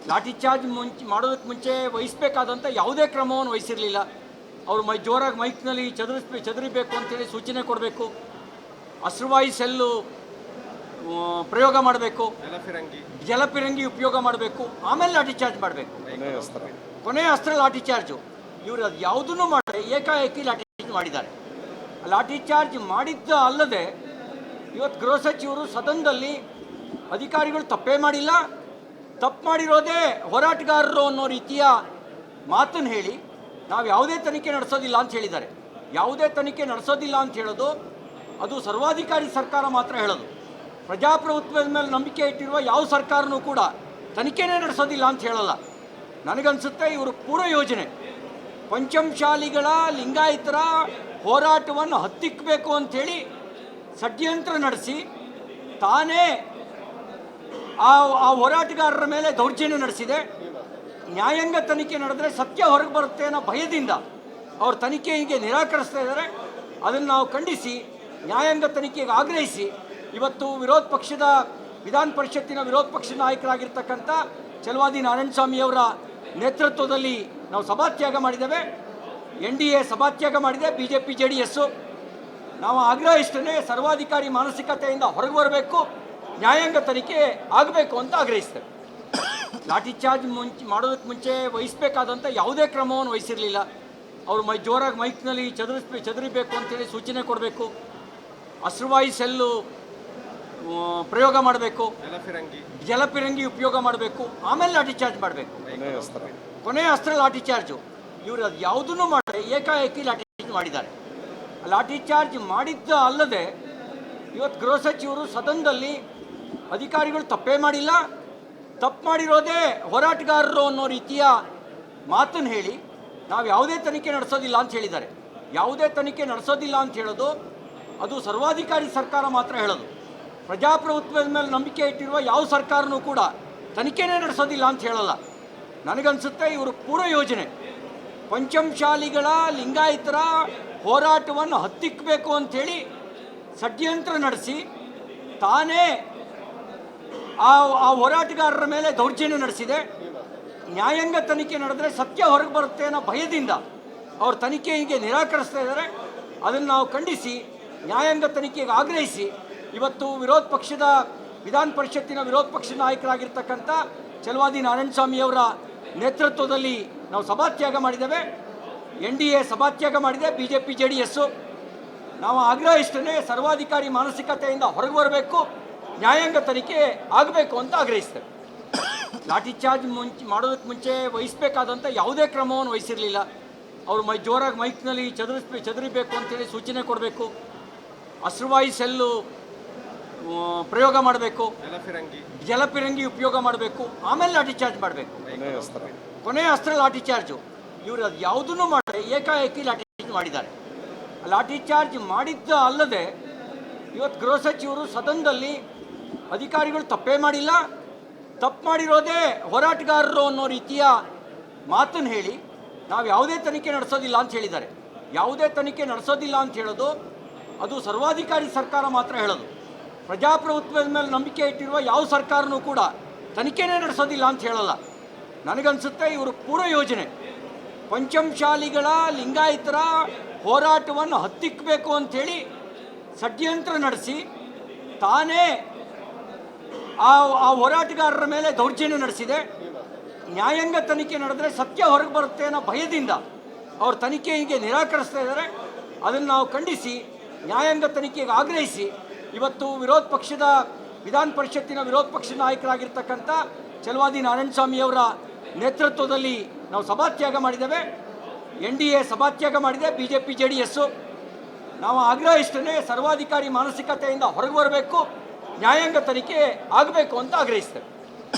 ಲಾಠಿ charge ಮಾಡೋದಕ್ಕೆ ಮುಂಚೆ ವಹಿಸಬೇಕಾದಂಥ ಯಾವುದೇ ಕ್ರಮವನ್ನು ವಹಿಸಿರಲಿಲ್ಲ. ಅವರು ಜೋರಾಗಿ ಮೈಕ್ನಲ್ಲಿ ಚದುರಿಬೇಕು ಅಂತೇಳಿ ಸೂಚನೆ ಕೊಡಬೇಕು, ಅಶ್ರುವಾಯು ಸೆಲ್ಲು ಪ್ರಯೋಗ ಮಾಡಬೇಕು, ಜಲಪಿರಂಗಿ ಉಪಯೋಗ ಮಾಡಬೇಕು, ಆಮೇಲೆ ಲಾಠಿ ಚಾರ್ಜ್ ಮಾಡಬೇಕು. ಕೊನೆಯ ಅಸ್ತ್ರ ಲಾಠಿ ಚಾರ್ಜು. ಇವರು ಅದು ಯಾವುದನ್ನು ಮಾಡಿ ಏಕಾಏಕಿ ಲಾಠಿ ಚಾರ್ಜ್ ಮಾಡಿದ್ದಾರೆ. ಲಾಠಿ ಚಾರ್ಜ್ ಮಾಡಿದ್ದು ಅಲ್ಲದೆ ಇವತ್ತು ಗೃಹ ಸಚಿವರು ಸದನದಲ್ಲಿ ಅಧಿಕಾರಿಗಳು ತಪ್ಪೇ ಮಾಡಿಲ್ಲ, ತಪ್ಪು ಮಾಡಿರೋದೇ ಹೋರಾಟಗಾರರು ಅನ್ನೋ ರೀತಿಯ ಮಾತನ್ನು ಹೇಳಿ ನಾವು ಯಾವುದೇ ತನಿಖೆ ನಡೆಸೋದಿಲ್ಲ ಅಂತ ಹೇಳಿದ್ದಾರೆ. ಯಾವುದೇ ತನಿಖೆ ನಡೆಸೋದಿಲ್ಲ ಅಂತ ಹೇಳೋದು ಅದು ಸರ್ವಾಧಿಕಾರಿ ಸರ್ಕಾರ ಮಾತ್ರ ಹೇಳೋದು. ಪ್ರಜಾಪ್ರಭುತ್ವದ ಮೇಲೆ ನಂಬಿಕೆ ಇಟ್ಟಿರುವ ಯಾವ ಸರ್ಕಾರನೂ ಕೂಡ ತನಿಖೆನೇ ನಡೆಸೋದಿಲ್ಲ ಅಂತ ಹೇಳಲ್ಲ. ನನಗನ್ಸುತ್ತೆ ಇವರು ಪೂರ್ವ ಯೋಜನೆ ಪಂಚಮಶಾಲಿಗಳ ಲಿಂಗಾಯತರ ಹೋರಾಟವನ್ನು ಹತ್ತಿಕ್ಕಬೇಕು ಅಂಥೇಳಿ ಷಡ್ಯಂತ್ರ ನಡೆಸಿ ತಾನೇ ಆ ಹೋರಾಟಗಾರರ ಮೇಲೆ ದೌರ್ಜನ್ಯ ನಡೆಸಿದೆ. ನ್ಯಾಯಾಂಗ ತನಿಖೆ ನಡೆದರೆ ಸತ್ಯ ಹೊರಗೆ ಬರುತ್ತೆ ಅನ್ನೋ ಭಯದಿಂದ ಅವ್ರ ತನಿಖೆಗೆ ನಿರಾಕರಿಸ್ತಾ ಇದ್ದಾರೆ. ಅದನ್ನು ನಾವು ಖಂಡಿಸಿ ನ್ಯಾಯಾಂಗ ತನಿಖೆಗೆ ಆಗ್ರಹಿಸಿ ಇವತ್ತು ವಿಧಾನ ಪರಿಷತ್ತಿನ ವಿರೋಧ ಪಕ್ಷದ ನಾಯಕರಾಗಿರ್ತಕ್ಕಂಥ ಚಲವಾದಿ ನಾರಾಯಣಸ್ವಾಮಿಯವರ ನೇತೃತ್ವದಲ್ಲಿ ನಾವು ಸಭಾತ್ಯಾಗ ಮಾಡಿದ್ದೇವೆ. NDA ಸಭಾತ್ಯಾಗ ಮಾಡಿದೆ, BJP JDS. ನಾವು ಆಗ್ರಹಿಸ್ತೇನೆ, ಸರ್ವಾಧಿಕಾರಿ ಮಾನಸಿಕತೆಯಿಂದ ಹೊರಗೆ ಬರಬೇಕು, ನ್ಯಾಯಾಂಗ ತನಿಖೆ ಆಗಬೇಕು ಅಂತ ಆಗ್ರಹಿಸ್ತೇವೆ. ಲಾಠಿ ಚಾರ್ಜ್ ಮಾಡೋದಕ್ಕೆ ಮುಂಚೆ ವಹಿಸಬೇಕಾದಂಥ ಯಾವುದೇ ಕ್ರಮವನ್ನು ವಹಿಸಿರಲಿಲ್ಲ. ಅವರು ಜೋರಾಗಿ ಮೈಕ್ನಲ್ಲಿ ಚದುರಿಬೇಕು ಅಂತೇಳಿ ಸೂಚನೆ ಕೊಡಬೇಕು, ಅಶ್ರುವಾಯು ಸೆಲ್ಲು ಪ್ರಯೋಗ ಮಾಡಬೇಕು, ಜಲಪಿರಂಗಿ ಉಪಯೋಗ ಮಾಡಬೇಕು, ಆಮೇಲೆ ಲಾಠಿ ಚಾರ್ಜ್ ಮಾಡಬೇಕು. ಕೊನೆಯ ಅಸ್ತ್ರ ಲಾಠಿ ಚಾರ್ಜು. ಇವರು ಅದು ಯಾವುದನ್ನು ಮಾಡಿ ಏಕಾಏಕಿ ಲಾಠಿ ಚಾರ್ಜ್ ಮಾಡಿದ್ದಾರೆ. ಲಾಠಿ ಚಾರ್ಜ್ ಮಾಡಿದ್ದು ಅಲ್ಲದೆ ಇವತ್ತು ಗೃಹ ಸಚಿವರು ಸದನದಲ್ಲಿ ಅಧಿಕಾರಿಗಳು ತಪ್ಪೇ ಮಾಡಿಲ್ಲ, ತಪ್ಪು ಮಾಡಿರೋದೇ ಹೋರಾಟಗಾರರು ಅನ್ನೋ ರೀತಿಯ ಮಾತನ್ನು ಹೇಳಿ ನಾವು ಯಾವುದೇ ತನಿಖೆ ನಡೆಸೋದಿಲ್ಲ ಅಂತ ಹೇಳಿದ್ದಾರೆ. ಯಾವುದೇ ತನಿಖೆ ನಡೆಸೋದಿಲ್ಲ ಅಂತ ಹೇಳೋದು ಅದು ಸರ್ವಾಧಿಕಾರಿ ಸರ್ಕಾರ ಮಾತ್ರ ಹೇಳೋದು. ಪ್ರಜಾಪ್ರಭುತ್ವದ ಮೇಲೆ ನಂಬಿಕೆ ಇಟ್ಟಿರುವ ಯಾವ ಸರ್ಕಾರನೂ ಕೂಡ ತನಿಖೆನೇ ನಡೆಸೋದಿಲ್ಲ ಅಂತ ಹೇಳಲ್ಲ. ನನಗನ್ಸುತ್ತೆ ಇವರು ಪೂರ್ವ ಯೋಜನೆ ಪಂಚಮಶಾಲಿಗಳ ಲಿಂಗಾಯತರ ಹೋರಾಟವನ್ನು ಹತ್ತಿಕ್ಕಬೇಕು ಅಂಥೇಳಿ ಷಡ್ಯಂತ್ರ ನಡೆಸಿ ತಾನೇ ಆ ಹೋರಾಟಗಾರರ ಮೇಲೆ ದೌರ್ಜನ್ಯ ನಡೆಸಿದೆ. ನ್ಯಾಯಾಂಗ ತನಿಖೆ ನಡೆದರೆ ಸತ್ಯ ಹೊರಗೆ ಬರುತ್ತೆ ಅನ್ನೋ ಭಯದಿಂದ ಅವ್ರ ತನಿಖೆಗೆ ನಿರಾಕರಿಸ್ತಾ ಇದ್ದಾರೆ. ಅದನ್ನು ನಾವು ಖಂಡಿಸಿ ನ್ಯಾಯಾಂಗ ತನಿಖೆಗೆ ಆಗ್ರಹಿಸಿ ಇವತ್ತು ವಿಧಾನ ಪರಿಷತ್ತಿನ ವಿರೋಧ ಪಕ್ಷದ ನಾಯಕರಾಗಿರ್ತಕ್ಕಂಥ ಚಲವಾದಿ ನಾರಾಯಣಸ್ವಾಮಿಯವರ ನೇತೃತ್ವದಲ್ಲಿ ನಾವು ಸಭಾತ್ಯಾಗ ಮಾಡಿದ್ದೇವೆ. NDA ಸಭಾತ್ಯಾಗ ಮಾಡಿದೆ, BJP JDS. ನಾವು ಆಗ್ರಹಿಸ್ತೇನೆ, ಸರ್ವಾಧಿಕಾರಿ ಮಾನಸಿಕತೆಯಿಂದ ಹೊರಗೆ ಬರಬೇಕು, ನ್ಯಾಯಾಂಗ ತನಿಖೆ ಆಗಬೇಕು ಅಂತ ಆಗ್ರಹಿಸ್ತೇವೆ. ಲಾಠಿ ಚಾರ್ಜ್ ಮಾಡೋದಕ್ಕೆ ಮುಂಚೆ ವಹಿಸಬೇಕಾದಂಥ ಯಾವುದೇ ಕ್ರಮವನ್ನು ವಹಿಸಿರಲಿಲ್ಲ. ಅವರು ಜೋರಾಗಿ ಮೈಕ್ನಲ್ಲಿ ಚದುರಿಬೇಕು ಅಂತೇಳಿ ಸೂಚನೆ ಕೊಡಬೇಕು, ಅಶ್ರುವಾಯು ಸೆಲ್ಲು ಪ್ರಯೋಗ ಮಾಡಬೇಕು, ಜಲಪಿರಂಗಿ ಉಪಯೋಗ ಮಾಡಬೇಕು, ಆಮೇಲೆ ಲಾಠಿ ಚಾರ್ಜ್ ಮಾಡಬೇಕು. ಕೊನೆಯ ಅಸ್ತ್ರ ಲಾಠಿ ಚಾರ್ಜು. ಇವರು ಅದು ಯಾವುದನ್ನು ಮಾಡಿ ಏಕಾಏಕಿ ಲಾಠಿ ಚಾರ್ಜ್ ಮಾಡಿದ್ದಾರೆ. ಲಾಠಿ ಚಾರ್ಜ್ ಮಾಡಿದ್ದು ಅಲ್ಲದೆ ಇವತ್ತು ಗೃಹ ಸಚಿವರು ಸದನದಲ್ಲಿ ಅಧಿಕಾರಿಗಳು ತಪ್ಪೇ ಮಾಡಿಲ್ಲ, ತಪ್ಪು ಮಾಡಿರೋದೇ ಹೋರಾಟಗಾರರು ಅನ್ನೋ ರೀತಿಯ ಮಾತನ್ನು ಹೇಳಿ ನಾವು ಯಾವುದೇ ತನಿಖೆ ನಡೆಸೋದಿಲ್ಲ ಅಂತ ಹೇಳಿದ್ದಾರೆ. ಯಾವುದೇ ತನಿಖೆ ನಡೆಸೋದಿಲ್ಲ ಅಂತ ಹೇಳೋದು ಅದು ಸರ್ವಾಧಿಕಾರಿ ಸರ್ಕಾರ ಮಾತ್ರ ಹೇಳೋದು. ಪ್ರಜಾಪ್ರಭುತ್ವದ ಮೇಲೆ ನಂಬಿಕೆ ಇಟ್ಟಿರುವ ಯಾವ ಸರ್ಕಾರನೂ ಕೂಡ ತನಿಖೆನೇ ನಡೆಸೋದಿಲ್ಲ ಅಂತ ಹೇಳಲ್ಲ. ನನಗನ್ಸುತ್ತೆ ಇವರು ಪೂರ್ವ ಯೋಜನೆ ಪಂಚಮಶಾಲಿಗಳ ಲಿಂಗಾಯತರ ಹೋರಾಟವನ್ನು ಹತ್ತಿಕ್ಕಬೇಕು ಅಂಥೇಳಿ ಷಡ್ಯಂತ್ರ ನಡೆಸಿ ತಾನೇ ಆ ಹೋರಾಟಗಾರರ ಮೇಲೆ ದೌರ್ಜನ್ಯ ನಡೆಸಿದೆ. ನ್ಯಾಯಾಂಗ ತನಿಖೆ ನಡೆದರೆ ಸತ್ಯ ಹೊರಗೆ ಬರುತ್ತೆ ಅನ್ನೋ ಭಯದಿಂದ ಅವ್ರ ತನಿಖೆಗೆ ನಿರಾಕರಿಸ್ತಾ ಇದ್ದಾರೆ. ಅದನ್ನು ನಾವು ಖಂಡಿಸಿ ನ್ಯಾಯಾಂಗ ತನಿಖೆಗೆ ಆಗ್ರಹಿಸಿ ಇವತ್ತು ವಿಧಾನ ಪರಿಷತ್ತಿನ ವಿರೋಧ ಪಕ್ಷದ ನಾಯಕರಾಗಿರ್ತಕ್ಕಂಥ ಚಲವಾದಿ ನಾರಾಯಣಸ್ವಾಮಿಯವರ ನೇತೃತ್ವದಲ್ಲಿ ನಾವು ಸಭಾತ್ಯಾಗ ಮಾಡಿದ್ದೇವೆ. NDA ಸಭಾತ್ಯಾಗ ಮಾಡಿದೆ, BJP JDS. ನಾವು ಆಗ್ರಹಿಸ್ತೇನೆ, ಸರ್ವಾಧಿಕಾರಿ ಮಾನಸಿಕತೆಯಿಂದ ಹೊರಗೆ ಬರಬೇಕು, ನ್ಯಾಯಾಂಗ ತನಿಖೆ ಆಗಬೇಕು ಅಂತ ಆಗ್ರಹಿಸ್ತೇವೆ.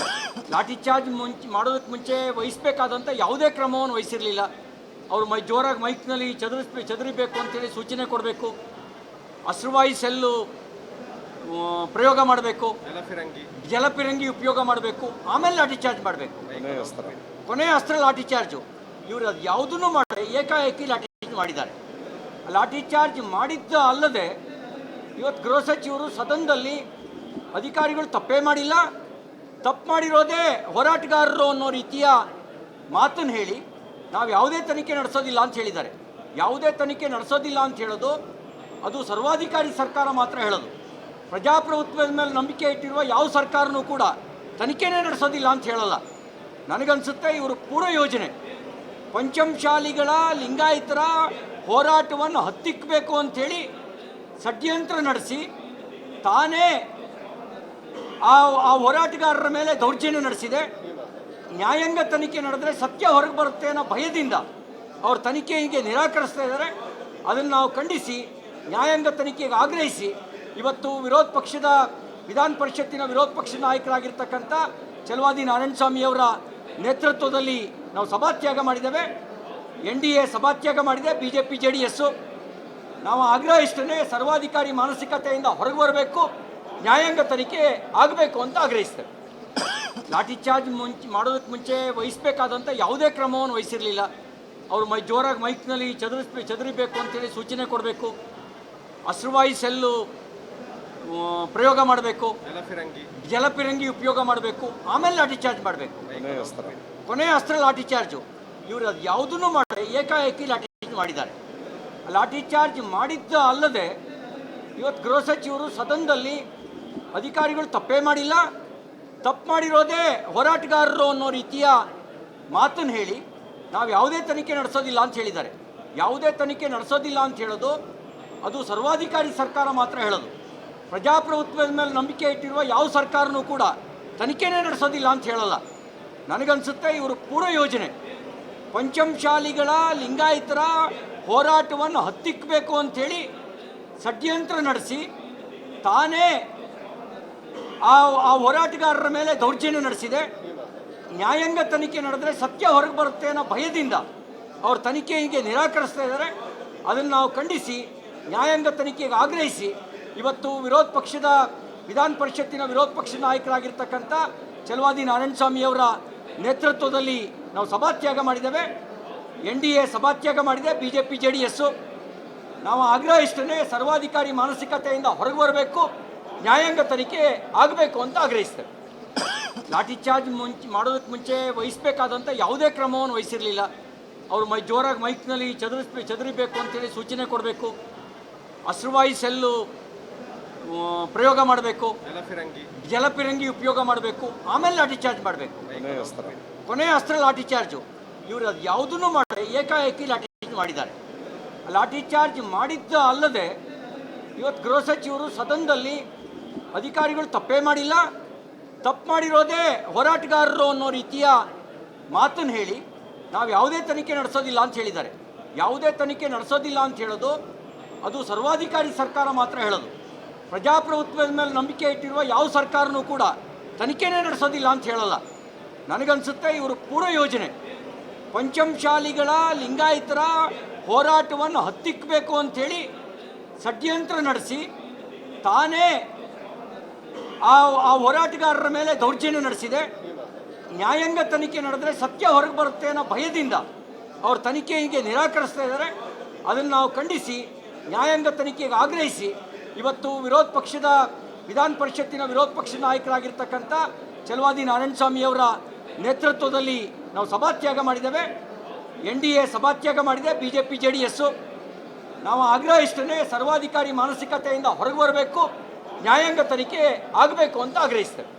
ಲಾಠಿ ಚಾರ್ಜ್ ಮಾಡೋದಕ್ಕೆ ಮುಂಚೆ ವಹಿಸಬೇಕಾದಂಥ ಯಾವುದೇ ಕ್ರಮವನ್ನು ವಹಿಸಿರಲಿಲ್ಲ. ಅವರು ಜೋರಾಗಿ ಮೈಕ್ನಲ್ಲಿ ಚದುರಿಬೇಕು ಅಂತೇಳಿ ಸೂಚನೆ ಕೊಡಬೇಕು, ಅಶ್ರುವಾಯು ಸೆಲ್ಲು ಪ್ರಯೋಗ ಮಾಡಬೇಕು, ಜಲಪಿರಂಗಿ ಉಪಯೋಗ ಮಾಡಬೇಕು, ಆಮೇಲೆ ಲಾಠಿ ಚಾರ್ಜ್ ಮಾಡಬೇಕು. ಕೊನೆಯ ಅಸ್ತ್ರ ಲಾಠಿ ಚಾರ್ಜು. ಇವರು ಅದು ಯಾವುದನ್ನು ಮಾಡಿ ಏಕಾಏಕಿ ಲಾಠಿ ಚಾರ್ಜ್ ಮಾಡಿದ್ದಾರೆ. ಲಾಠಿ ಚಾರ್ಜ್ ಮಾಡಿದ್ದು ಅಲ್ಲದೆ ಇವತ್ತು ಗೃಹ ಸಚಿವರು ಸದನದಲ್ಲಿ ಅಧಿಕಾರಿಗಳು ತಪ್ಪೇ ಮಾಡಿಲ್ಲ, ತಪ್ಪು ಮಾಡಿರೋದೇ ಹೋರಾಟಗಾರರು ಅನ್ನೋ ರೀತಿಯ ಮಾತನ್ನು ಹೇಳಿ ನಾವು ಯಾವುದೇ ತನಿಖೆ ನಡೆಸೋದಿಲ್ಲ ಅಂತ ಹೇಳಿದ್ದಾರೆ. ಯಾವುದೇ ತನಿಖೆ ನಡೆಸೋದಿಲ್ಲ ಅಂತ ಹೇಳೋದು ಅದು ಸರ್ವಾಧಿಕಾರಿ ಸರ್ಕಾರ ಮಾತ್ರ ಹೇಳೋದು. ಪ್ರಜಾಪ್ರಭುತ್ವದ ಮೇಲೆ ನಂಬಿಕೆ ಇಟ್ಟಿರುವ ಯಾವ ಸರ್ಕಾರನೂ ಕೂಡ ತನಿಖೆನೇ ನಡೆಸೋದಿಲ್ಲ ಅಂತ ಹೇಳಲ್ಲ. ನನಗನ್ಸುತ್ತೆ ಇವರು ಪೂರ್ವ ಯೋಜನೆ ಪಂಚಮಶಾಲಿಗಳ ಲಿಂಗಾಯತರ ಹೋರಾಟವನ್ನು ಹತ್ತಿಕ್ಕಬೇಕು ಅಂಥೇಳಿ ಷಡ್ಯಂತ್ರ ನಡೆಸಿ ತಾನೇ ಆ ಹೋರಾಟಗಾರರ ಮೇಲೆ ದೌರ್ಜನ್ಯ ನಡೆಸಿದೆ. ನ್ಯಾಯಾಂಗ ತನಿಖೆ ನಡೆದರೆ ಸತ್ಯ ಹೊರಗೆ ಬರುತ್ತೆ ಅನ್ನೋ ಭಯದಿಂದ ಅವ್ರ ತನಿಖೆಗೆ ನಿರಾಕರಿಸ್ತಾ ಇದ್ದಾರೆ. ಅದನ್ನು ನಾವು ಖಂಡಿಸಿ ನ್ಯಾಯಾಂಗ ತನಿಖೆಗೆ ಆಗ್ರಹಿಸಿ ಇವತ್ತು ವಿಧಾನ ಪರಿಷತ್ತಿನ ವಿರೋಧ ಪಕ್ಷದ ನಾಯಕರಾಗಿರ್ತಕ್ಕಂಥ ಚಲವಾದಿ ನಾರಾಯಣಸ್ವಾಮಿಯವರ ನೇತೃತ್ವದಲ್ಲಿ ನಾವು ಸಭಾತ್ಯಾಗ ಮಾಡಿದ್ದೇವೆ. NDA ಸಭಾತ್ಯಾಗ ಮಾಡಿದೆ. BJP JDS ನಾವು ಆಗ್ರಹಿಸ್ತೇನೆ, ಸರ್ವಾಧಿಕಾರಿ ಮಾನಸಿಕತೆಯಿಂದ ಹೊರಗೆ ಬರಬೇಕು, ನ್ಯಾಯಾಂಗ ತನಿಖೆ ಆಗಬೇಕು ಅಂತ ಆಗ್ರಹಿಸ್ತೇವೆ. ಲಾಠಿ ಚಾರ್ಜ್ ಮಾಡೋದಕ್ಕೆ ಮುಂಚೆ ವಹಿಸಬೇಕಾದಂಥ ಯಾವುದೇ ಕ್ರಮವನ್ನು ವಹಿಸಿರಲಿಲ್ಲ. ಅವರು ಜೋರಾಗಿ ಮೈಕ್ನಲ್ಲಿ ಚದುರಿಬೇಕು ಅಂತೇಳಿ ಸೂಚನೆ ಕೊಡಬೇಕು, ಅಶ್ರುವಾಯು ಸೆಲ್ಲು ಪ್ರಯೋಗ ಮಾಡಬೇಕು, ಜಲಪಿರಂಗಿ ಉಪಯೋಗ ಮಾಡಬೇಕು, ಆಮೇಲೆ ಲಾಠಿ ಚಾರ್ಜ್ ಮಾಡಬೇಕು. ಕೊನೆಯ ಅಸ್ತ್ರ ಲಾಠಿ ಚಾರ್ಜು. ಇವರು ಅದು ಯಾವುದನ್ನು ಮಾಡಿ ಏಕಾಏಕಿ ಲಾಠಿ ಚಾರ್ಜ್ ಮಾಡಿದ್ದಾರೆ. ಲಾಠಿ ಚಾರ್ಜ್ ಮಾಡಿದ್ದು ಅಲ್ಲದೆ ಇವತ್ತು ಗೃಹ ಸಚಿವರು ಸದನದಲ್ಲಿ ಅಧಿಕಾರಿಗಳು ತಪ್ಪೇ ಮಾಡಿಲ್ಲ, ತಪ್ಪು ಮಾಡಿರೋದೇ ಹೋರಾಟಗಾರರು ಅನ್ನೋ ರೀತಿಯ ಮಾತನ್ನು ಹೇಳಿ ನಾವು ಯಾವುದೇ ತನಿಖೆ ನಡೆಸೋದಿಲ್ಲ ಅಂತ ಹೇಳಿದ್ದಾರೆ. ಯಾವುದೇ ತನಿಖೆ ನಡೆಸೋದಿಲ್ಲ ಅಂತ ಹೇಳೋದು ಅದು ಸರ್ವಾಧಿಕಾರಿ ಸರ್ಕಾರ ಮಾತ್ರ ಹೇಳೋದು. ಪ್ರಜಾಪ್ರಭುತ್ವದ ಮೇಲೆ ನಂಬಿಕೆ ಇಟ್ಟಿರುವ ಯಾವ ಸರ್ಕಾರನೂ ಕೂಡ ತನಿಖೆನೇ ನಡೆಸೋದಿಲ್ಲ ಅಂತ ಹೇಳಲ್ಲ. ನನಗನ್ಸುತ್ತೆ ಇವರು ಪೂರ್ವ ಯೋಜನೆ ಪಂಚಮಶಾಲಿಗಳ ಲಿಂಗಾಯತರ ಹೋರಾಟವನ್ನು ಹತ್ತಿಕ್ಕಬೇಕು ಅಂಥೇಳಿ ಷಡ್ಯಂತ್ರ ನಡೆಸಿ ತಾನೇ ಆ ಹೋರಾಟಗಾರರ ಮೇಲೆ ದೌರ್ಜನ್ಯ ನಡೆಸಿದೆ. ನ್ಯಾಯಾಂಗ ತನಿಖೆ ನಡೆದರೆ ಸತ್ಯ ಹೊರಗೆ ಬರುತ್ತೆ ಅನ್ನೋ ಭಯದಿಂದ ಅವ್ರ ತನಿಖೆಗೆ ನಿರಾಕರಿಸ್ತಾ ಇದ್ದಾರೆ. ಅದನ್ನು ನಾವು ಖಂಡಿಸಿ ನ್ಯಾಯಾಂಗ ತನಿಖೆಗೆ ಆಗ್ರಹಿಸಿ ಇವತ್ತು ವಿಧಾನ ಪರಿಷತ್ತಿನ ವಿರೋಧ ಪಕ್ಷದ ನಾಯಕರಾಗಿರ್ತಕ್ಕಂಥ ಚಲವಾದಿ ನಾರಾಯಣಸ್ವಾಮಿಯವರ ನೇತೃತ್ವದಲ್ಲಿ ನಾವು ಸಭಾತ್ಯಾಗ ಮಾಡಿದ್ದೇವೆ. NDA ಸಭಾತ್ಯಾಗ ಮಾಡಿದೆ. BJP JDS ನಾವು ಆಗ್ರಹಿಸ್ತೇನೆ, ಸರ್ವಾಧಿಕಾರಿ ಮಾನಸಿಕತೆಯಿಂದ ಹೊರಗೆ ಬರಬೇಕು, ನ್ಯಾಯಾಂಗ ತನಿಖೆ ಆಗಬೇಕು ಅಂತ ಆಗ್ರಹಿಸ್ತೇವೆ. ಲಾಠಿ ಚಾರ್ಜ್ ಮಾಡೋದಕ್ಕೆ ಮುಂಚೆ ವಹಿಸಬೇಕಾದಂಥ ಯಾವುದೇ ಕ್ರಮವನ್ನು ವಹಿಸಿರಲಿಲ್ಲ. ಅವರು ಜೋರಾಗಿ ಮೈಕ್ನಲ್ಲಿ ಚದುರಿಬೇಕು ಅಂತೇಳಿ ಸೂಚನೆ ಕೊಡಬೇಕು, ಅಶ್ರುವಾಯು ಸೆಲ್ಲು ಪ್ರಯೋಗ ಮಾಡಬೇಕು, ಜಲಪಿರಂಗಿ ಉಪಯೋಗ ಮಾಡಬೇಕು, ಆಮೇಲೆ ಲಾಠಿ ಚಾರ್ಜ್ ಮಾಡಬೇಕು. ಕೊನೆಯ ಅಸ್ತ್ರ ಲಾಠಿ ಚಾರ್ಜು. ಇವರು ಅದು ಯಾವುದನ್ನು ಮಾಡಿ ಏಕಾಏಕಿ ಲಾಠಿ ಚಾರ್ಜ್ ಮಾಡಿದ್ದಾರೆ. ಲಾಠಿ ಚಾರ್ಜ್ ಮಾಡಿದ್ದು ಅಲ್ಲದೆ ಇವತ್ತು ಗೃಹ ಸಚಿವರು ಸದನದಲ್ಲಿ ಅಧಿಕಾರಿಗಳು ತಪ್ಪೇ ಮಾಡಿಲ್ಲ, ತಪ್ಪು ಮಾಡಿರೋದೇ ಹೋರಾಟಗಾರರು ಅನ್ನೋ ರೀತಿಯ ಮಾತನ್ನು ಹೇಳಿ ನಾವು ಯಾವುದೇ ತನಿಖೆ ನಡೆಸೋದಿಲ್ಲ ಅಂತ ಹೇಳಿದ್ದಾರೆ. ಯಾವುದೇ ತನಿಖೆ ನಡೆಸೋದಿಲ್ಲ ಅಂತ ಹೇಳೋದು ಅದು ಸರ್ವಾಧಿಕಾರಿ ಸರ್ಕಾರ ಮಾತ್ರ ಹೇಳೋದು. ಪ್ರಜಾಪ್ರಭುತ್ವದ ಮೇಲೆ ನಂಬಿಕೆ ಇಟ್ಟಿರುವ ಯಾವ ಸರ್ಕಾರನೂ ಕೂಡ ತನಿಖೆನೇ ನಡೆಸೋದಿಲ್ಲ ಅಂತ ಹೇಳಲ್ಲ. ನನಗನ್ಸುತ್ತೆ ಇವರು ಪೂರ್ವ ಯೋಜನೆ ಪಂಚಮಶಾಲಿಗಳ ಲಿಂಗಾಯತರ ಹೋರಾಟವನ್ನು ಹತ್ತಿಕ್ಕಬೇಕು ಅಂಥೇಳಿ ಷಡ್ಯಂತ್ರ ನಡೆಸಿ ತಾನೇ ಆ ಹೋರಾಟಗಾರರ ಮೇಲೆ ದೌರ್ಜನ್ಯ ನಡೆಸಿದೆ. ನ್ಯಾಯಾಂಗ ತನಿಖೆ ನಡೆದರೆ ಸತ್ಯ ಹೊರಗೆ ಬರುತ್ತೆ ಅನ್ನೋ ಭಯದಿಂದ ಅವ್ರ ತನಿಖೆಗೆ ನಿರಾಕರಿಸ್ತಾ ಇದ್ದಾರೆ. ಅದನ್ನು ನಾವು ಖಂಡಿಸಿ ನ್ಯಾಯಾಂಗ ತನಿಖೆಗೆ ಆಗ್ರಹಿಸಿ ಇವತ್ತು ವಿಧಾನ ಪರಿಷತ್ತಿನ ವಿರೋಧ ಪಕ್ಷದ ನಾಯಕರಾಗಿರ್ತಕ್ಕಂಥ ಚಲವಾದಿ ನಾರಾಯಣಸ್ವಾಮಿಯವರ ನೇತೃತ್ವದಲ್ಲಿ ನಾವು ಸಭಾತ್ಯಾಗ ಮಾಡಿದ್ದೇವೆ. NDA ಸಭಾತ್ಯಾಗ ಮಾಡಿದೆ. BJP JDS ನಾವು ಆಗ್ರಹಿಸ್ತೇನೆ, ಸರ್ವಾಧಿಕಾರಿ ಮಾನಸಿಕತೆಯಿಂದ ಹೊರಗೆ ಬರಬೇಕು, ನ್ಯಾಯಾಂಗ ತನಿಖೆ ಆಗಬೇಕು ಅಂತ ಆಗ್ರಹಿಸ್ತೇವೆ.